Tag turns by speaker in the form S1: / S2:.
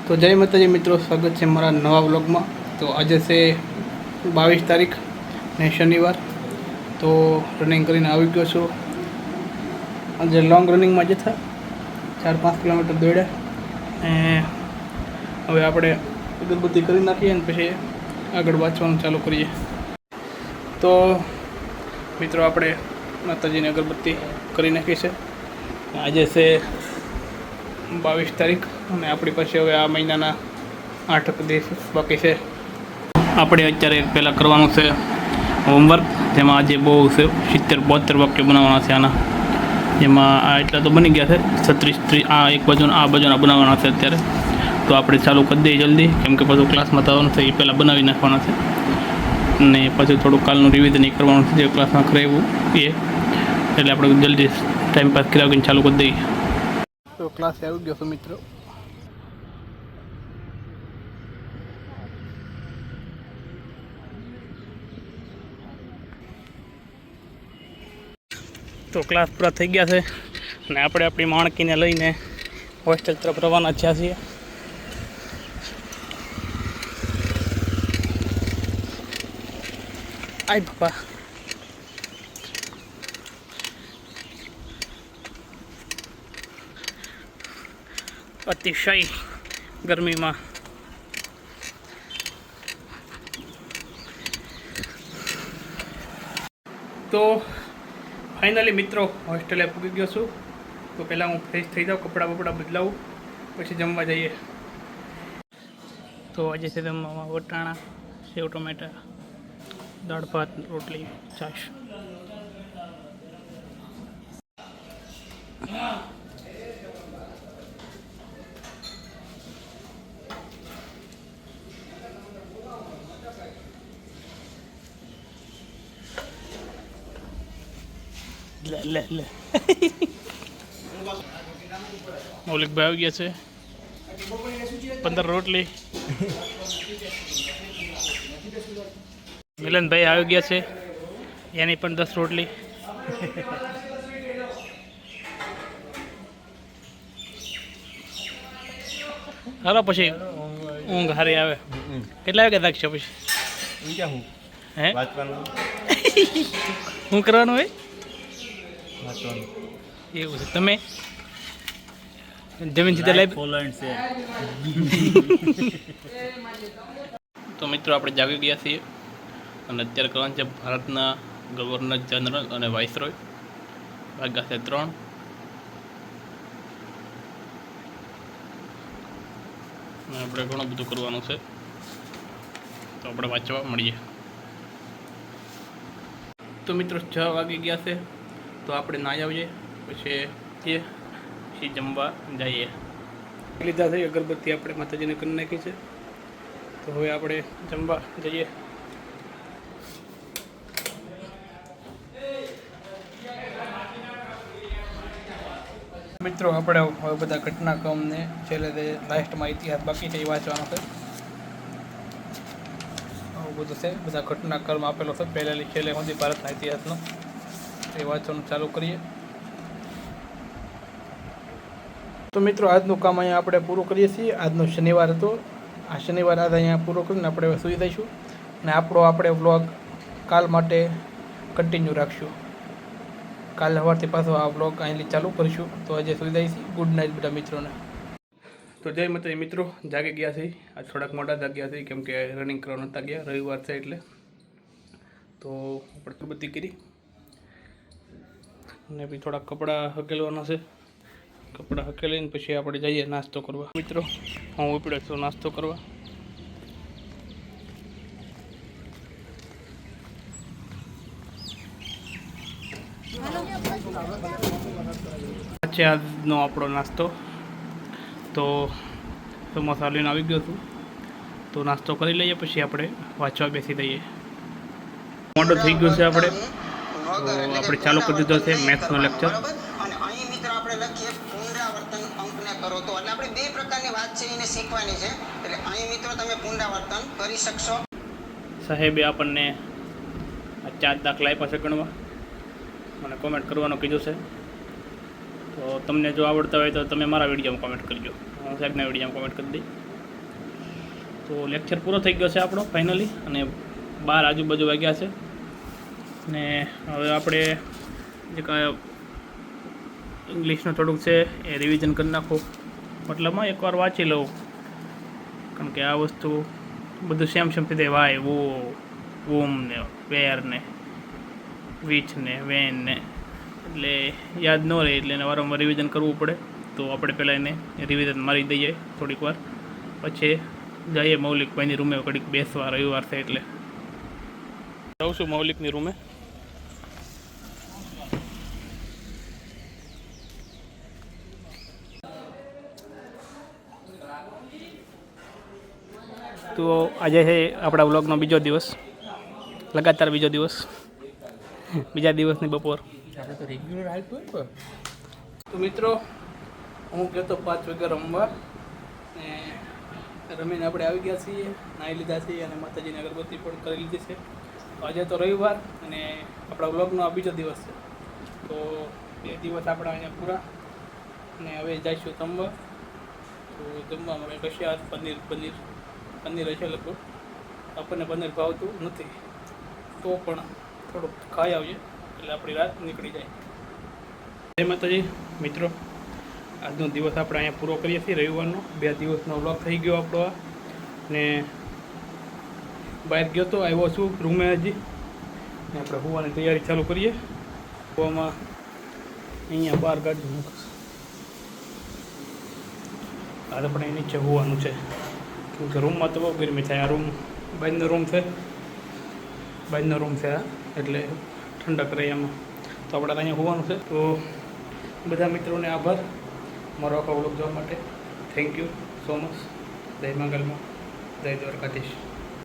S1: તો જય માતાજી મિત્રો, સ્વાગત છે મારા નવા વ્લોગમાં। તો આજે છે 22 તારીખ ને શનિવાર। તો રનિંગ કરીને આવી ગયો છું। આજે લોંગ રનિંગમાં જતા 4-5 કિલોમીટર દોડ્યા અને હવે આપણે અગરબત્તી કરી નાખીએ અને પછી આગળ વાંચવાનું ચાલુ કરીએ। તો મિત્રો આપણે માતાજીની અગરબત્તી કરી નાખી છે। આજે છે 22 તારીખ અને આપણી પાસે હવે આ મહિનાના 8 દિવસ બાકી છે। આપણે અત્યારે પહેલાં કરવાનું છે હોમવર્ક, જેમાં આજે બહુ છે 70-72 વાક્ય બનાવવાના છે આના, જેમાં આ એટલા તો બની ગયા છે 36-30, આ એક બાજુના આ બાજુના બનાવવાના છે અત્યારે। તો આપણે ચાલુ કરી દઈએ જલ્દી, કેમ કે પાછું ક્લાસમાં થવાનું છે, એ પહેલાં બનાવી નાખવાના છે અને પછી થોડું કાલનું રિવિઝન એ કરવાનું છે જે ક્લાસમાં કરાવ્યું એ, એટલે આપણે જલ્દી ટાઈમ પાસ કરાવીને ચાલુ કરી દઈએ। તો ક્લાસે આવી ગયો છું મિત્રો। તો ક્લાસ પૂરા થઈ ગયા છે અને આપણે આપણી માણકીને લઈને હોસ્ટેલ તરફ રવાના થયા છીએ। આય બાપા, અતિશય ગરમીમાં તો ફાઇનલી મિત્રો હોસ્ટેલે પૂગી ગયો છું। તો પહેલાં હું ફ્રેશ થઈ જાઉં, કપડાં બપડા બદલાવું, પછી જમવા જઈએ। તો આજે છે જમવામાં વટાણા, સેવ ટમેટા, દાળ ભાત, રોટલી, છાશ। લે લે લે મૌલિકભાઈ આવી ગયા છે, 15 રોટલી। મિલનભાઈ આવી ગયા છે, એની પણ 10 રોટલી। હાલો પછી ઊંઘ હારી આવે। કેટલા વાગે થાકશે પછી? હે શું કરવાનું હોય? એવું છે। તમે જમીન સીધા લાઈવ તો મિત્રો આપણે જાગી ગયા છીએ અને અત્યારે કરવાનું છે ભારતના ગવર્નર જનરલ અને વાઇસરોય। વાગ્યા છે 3 અને આપણે ઘણું બધું કરવાનું છે, તો આપણે વાંચવા મળીએ। તો મિત્રો 6 વાગી ગયા છે, તો આપણે નાહી આવીએ, પછી જમવા જઈએ। લીધા થઈ અગરબત્તી આપણે માતાજીને કરી નાખી છે, તો હવે આપણે જમવા જઈએ। મિત્રો આપણે હવે બધા ઘટનાક્રમને છેલ્લે લાસ્ટમાં ઇતિહાસ બાકી છે એ વાંચવાનો છે। આવું બધું છે, બધા ઘટનાક્રમ આપેલો છે પહેલેથી છેલ્લે સુધી ભારતના ઇતિહાસનો, એ વાંચવાનું ચાલુ કરીએ। તો મિત્રો આજનું કામ અહીંયા આપણે પૂરું કરીએ છીએ। આજનો શનિવાર હતો, આ શનિવાર આજ અહીંયા પૂરો કરીને આપણે સૂઈ જઈશું અને આપણે વ્લોગ કાલ માટે કન્ટિન્યુ રાખશું। કાલે સવારથી પાછો આ વ્લોગ અહીંથી ચાલુ કરીશું। તો આજે સૂઈ જઈશું। ગુડ નાઇટ બધા મિત્રોને। તો જય માતાજી મિત્રો, જાગી ગયા છે, આજ થોડાક મોડા જાગ્યા છે કેમ કે રનિંગ કરવા નહોતા ગયા, રવિવાર છે એટલે। તો આપણે અગરબત્તી કરી અને પછી થોડાક કપડાં હકેલવાના છે, કપડાં હકેલીને પછી આપણે જઈએ નાસ્તો કરવા। મિત્રો હું ઉપડ્યો છું નાસ્તો કરવા। છે આજનો આપણો નાસ્તો। તો સમોસા લઈને આવી ગયો છું, તો નાસ્તો કરી લઈએ પછી આપણે વાંચવા બેસી જઈએ। મોડો થઈ ગયો છે આપણે, તો આપણે ચાલુ કરી દીધો છે મેથ્સનો લેક્ચર।
S2: અને અહીં મિત્ર આપણે લખીએ પુનરાવર્તન અંકને કરો તો, એટલે આપણે બે પ્રકારની વાત છે એને શીખવાની છે, એટલે અહીં મિત્રો તમે પુનરાવર્તન કરી શકશો।
S1: સાહેબે આપણને આ 4 દાખલા આપ્યા છે ગણવા, મને કોમેન્ટ કરવાનું કીધું છે। તો તમને જો આવડતા હોય તો તમે મારા વિડીયોમાં કોમેન્ટ કરજો, હું સાહેબના વિડીયોમાં કોમેન્ટ કરી દઈ। તો લેક્ચર પૂરો થઈ ગયો છે આપણો ફાઇનલી, અને 12 આજુબાજુ વાગ્યા છે. ને હવે આપણે જે કાંઈ ઇંગ્લિશનું થોડુંક છે એ રિવિઝન કરી નાખું, મતલબમાં એકવાર વાંચી લઉં, કારણ કે આ વસ્તુ બધું સેમ થઈ જાય. વાય, વો, વોમ ને વેર ને વિચ ને વેન ને, એટલે યાદ ન રહે, એટલે એને વારંવાર રિવિઝન કરવું પડે. તો આપણે પહેલાં એને રિવિઝન મારી દઈએ થોડીક વાર, પછી જઈએ મૌલિકભાઈની રૂમે ઘડીક બેસવા, રવિવાર છે એટલે જાઉં છું મૌલિકની રૂમે. તો આજે છે આપણા વ્લોગનો બીજો દિવસ, લગાતાર બીજો દિવસ, બીજા દિવસની બપોર.
S3: આપણે તો રેગ્યુલર હાલતું હોય
S1: તો મિત્રો, હું ગયો તો 5 વાગે રમવા, ને રમીને આપણે આવી ગયા છીએ, નાહી લીધા છીએ, અને માતાજીની અગરબત્તી પણ કરી લીધી છે. આજે તો રવિવાર, અને આપણા વ્લોગનો આ બીજો દિવસ છે. તો 2 દિવસ આપણા અહીંયા પૂરા, અને હવે જઈશું જમવા. તો જમવામાં કંઈ કશી આજ પનીર હશે લગભગ. આપણને પનીર ભાવતું નથી, તો પણ થોડુંક ખાઈ આવીએ એટલે આપણી રાત નીકળી જાય. જય માતાજી મિત્રો, આજનો દિવસ આપણે અહીંયા પૂરો કરીએ છીએ, રવિવારનો 2 દિવસનો વ્લોગ થઈ ગયો આપણો આ. ને બહાર ગયો તો આવ્યો છું રૂમે હજી, ને આપણે હોવાની તૈયારી ચાલુ કરીએ. હોવામાં અહીંયા બહાર કાઢી આ આપણે નીચે હોવાનું છે, કેમ કે રૂમમાં તો બહુ ગરમી થાય. આ રૂમ બાજુનો રૂમ છે, આ એટલે ઠંડક રહે એમાં. તો આપણે અહીંયા હોવાનું છે. તો બધા મિત્રોને આભાર મારો આખો વ્લોગ જોવા માટે. Thank you so much. જય મંગલમાં, જય દ્વારકાધીશ.